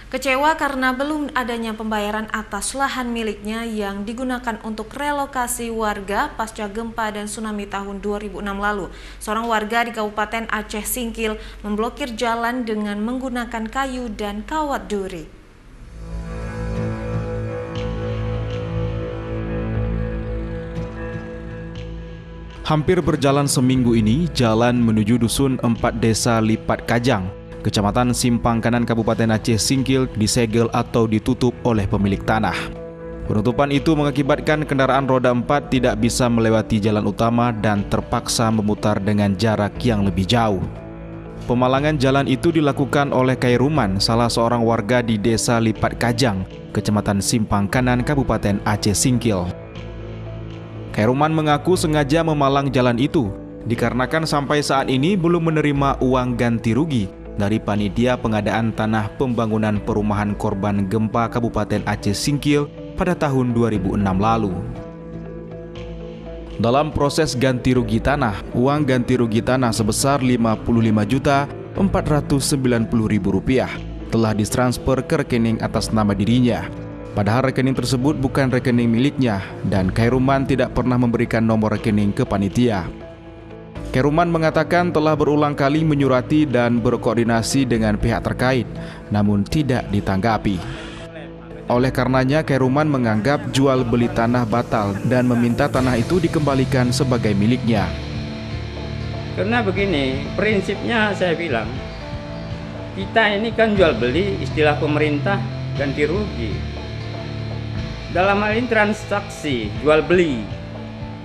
Kecewa karena belum adanya pembayaran atas lahan miliknya yang digunakan untuk relokasi warga pasca gempa dan tsunami tahun 2006 lalu. Seorang warga di Kabupaten Aceh Singkil memblokir jalan dengan menggunakan kayu dan kawat duri. Hampir berjalan seminggu ini, jalan menuju Dusun 4 Desa Lipat Kajang, Kecamatan Simpang Kanan Kabupaten Aceh Singkil disegel atau ditutup oleh pemilik tanah. Penutupan itu mengakibatkan kendaraan roda 4 tidak bisa melewati jalan utama dan terpaksa memutar dengan jarak yang lebih jauh. Pemalangan jalan itu dilakukan oleh Khairuman, salah seorang warga di Desa Lipat Kajang, Kecamatan Simpang Kanan Kabupaten Aceh Singkil. Khairuman mengaku sengaja memalang jalan itu dikarenakan sampai saat ini belum menerima uang ganti rugi dari panitia pengadaan tanah pembangunan perumahan korban gempa Kabupaten Aceh Singkil pada tahun 2006 lalu. Dalam proses ganti rugi tanah, uang ganti rugi tanah sebesar Rp55.490.000 telah ditransfer ke rekening atas nama dirinya. Padahal rekening tersebut bukan rekening miliknya dan Khairuman tidak pernah memberikan nomor rekening ke panitia. Khairuman mengatakan telah berulang kali menyurati dan berkoordinasi dengan pihak terkait, namun tidak ditanggapi. Oleh karenanya, Khairuman menganggap jual beli tanah batal dan meminta tanah itu dikembalikan sebagai miliknya. Karena begini, prinsipnya saya bilang, kita ini kan jual beli, istilah pemerintah ganti rugi. Dalam hal ini transaksi jual beli.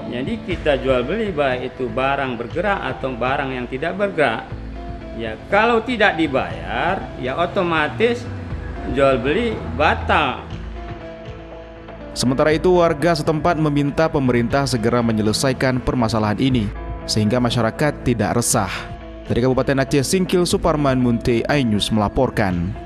Jadi kita jual beli baik itu barang bergerak atau barang yang tidak bergerak. Ya kalau tidak dibayar, ya otomatis jual beli batal. Sementara itu warga setempat meminta pemerintah segera menyelesaikan permasalahan ini sehingga masyarakat tidak resah. Dari Kabupaten Aceh Singkil, Suparman Munte, iNews melaporkan.